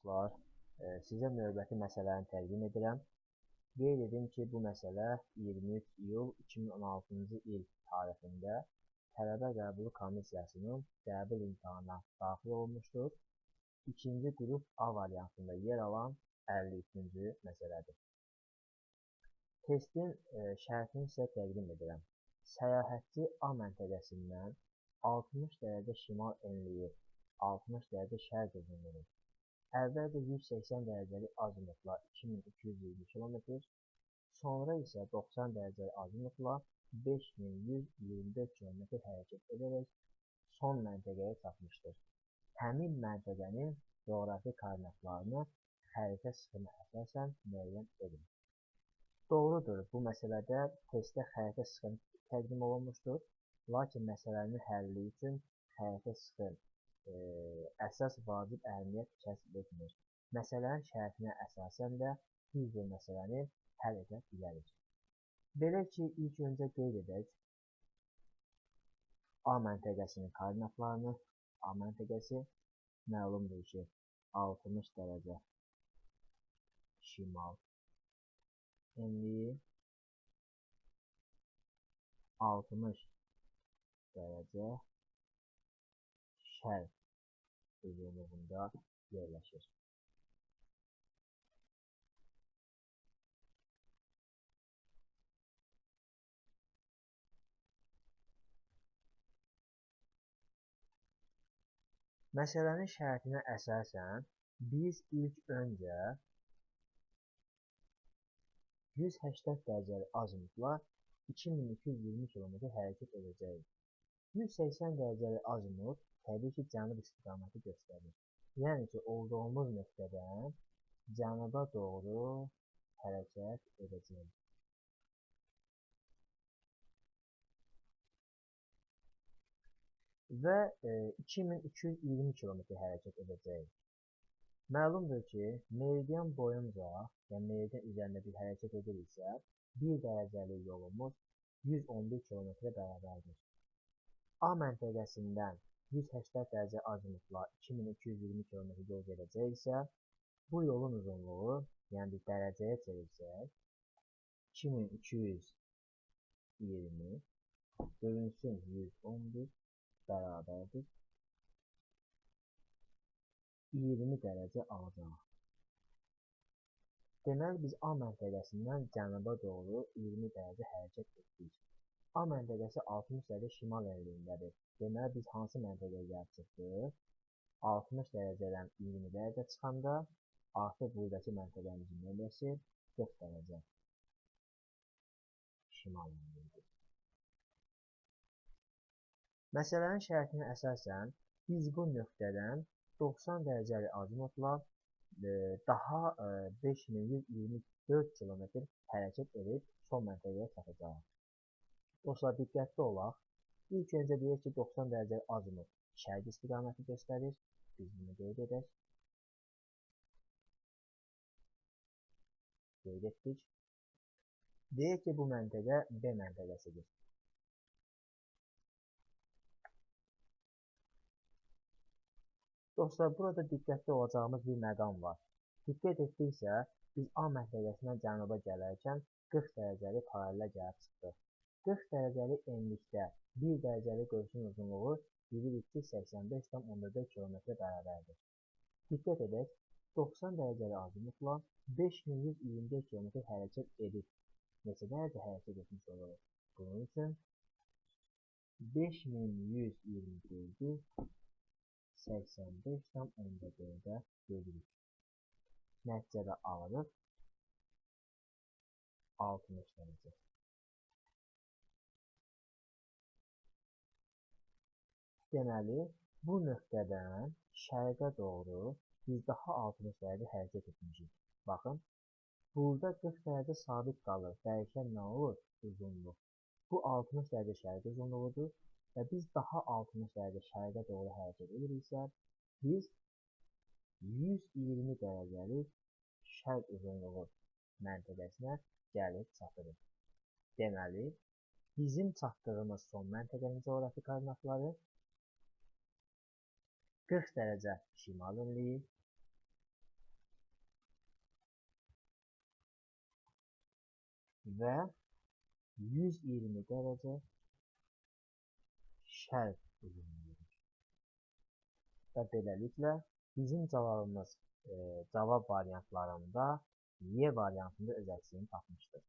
dostlar, sizə növbəti məsələni təqdim edirəm. Qeyd edim ki, bu məsələ 23 iyul 2016-cı il tarixində tələbə qəbulu komissiyasının qəbul imtahanına daxil olunmuşdur. İkinci qrup A variantında yer alan 53-cü məsələdir. Testin şərtini sizə təqdim edirəm. Səyahətçi A məntəqəsindən 60 dərəcə şimal enliyi, 60 dərəcə şərq uzunluğu, əvvəlcə 180 dərəcəlik azimutla 2220 km, sonra isə 90 dərəcəlik azimutla 5124 km hərəkət edərək son məntəqəyə çatmışdır. Həmin məntəqənin coğrafi koordinatlarını xəritə sıxımına əsasən müəyyən edin. Doğrudur, bu məsələdə testdə xəritə sıxım təqdim olunmuşdur. Lakin məsələnin həlli üçün xəritə sıxım əsas vacib əhəmiyyət kəsb etmir. Məsələnin şərtinə əsasən də biz bu məsələni həll edə bilərik. Belə ki, ilk öncə qeyd edək A məntəqəsinin koordinatlarını. A məntəqəsi məlumdur ki, 60 dərəcə şimal enliyi, 60 dərəcə şərq uzunluğunda yerləşir. Məsələnin şərtinə əsasən biz ilk öncə 180 dərəcəlik azimutla 2220 km hərəkət edəcəyik. 180 dərəcəlik azimut təbii ki, cənub istiqaməti göstərir. Yəni ki, olduğumuz nöqtədən cənuba doğru hərəkət edəcəyik. Və 2220 km hərəkət edəcəyik. Məlumdur ki, meridian boyunca, yəni meridian üzərində bir hərəkət ediriksə, 1 dərəcəlik yolumuz 111 km bərabərdir. A məntəqəsindən 180 dərəcə azimutla 2220 km yol gedəcəksə, bu yolun uzunluğu, yəni dərəcəyə çevirsək, 2220 bölünsün 111 bərabərdir 20 dərəcə alacaq. Deməli, biz A məntəqəsindən cənuba doğru 20 dərəcə hərəkət etdik. A məntəqəsi 60 dərəcə şimal enliyindədir. Deməli, biz hansı məntəqəyə gəlib çıxdıq? 60 dərəcədən 20 dərəcə çıxanda artıq buradakı məntəqəmizin nömrəsi 40 dərəcə şimal enliyidir. Məsələnin şərtinə əsasən biz bu nöqtədən 90 dərəcəlik azimutla daha 5124 km hərəkət edib son məntəqəyə çatacağıq. Dostlar, diqqətli olaq. İlk öncə deyək ki, 90 dərəcəlik azimut şərq istiqaməti göstərir. Biz bunu qeyd edək. Qeyd etdik. Deyək ki, bu məntəqə B məntəqəsidir. Dostlar, burada diqqətli olacağımız bir məqam var. Diqqət etdiksə, biz A məntəqəsindən cənuba gələrkən 40 dərəcəlik paralellə gəlib çıxdıq. 40 dərəcəlik enlikdə 1 dərəcəlik qövsün uzunluğu 1285,4 km bərabərdir. Diqqət edək, 90 dərəcəlik azimutla 5124 km hərəkət edib. Neçə dərəcə hərəkət etmiş oluruq? Bunun üçün 5124-ü 85,4-ə bölürük. Nəticədə alırıq 60 dərəcə. Deməli, bu nöqtədən şərqə doğru biz daha 60 dərəcə hərəkət etmişik. Baxın, burada 40 dərəcə sabit qalır. Dəyişən nə olur? Uzunluq. Bu 60 dərəcə şərq uzunluğudur. Və biz daha 60 dərəcə şərqə doğru hərəkət ediriksə, biz 120 dərəcəlik şərq uzunluğu məntəqəsinə gəlib çatırıq. Deməli, bizim çatdığımız son məntəqənin coğrafi koordinatları 40 dərəcə şimal enliyi, və 120 dərəcə şərq uzunluğudur. Və beləliklə bizim cavabımız cavab variantlarında Y variantında öz əksini tapmışdır.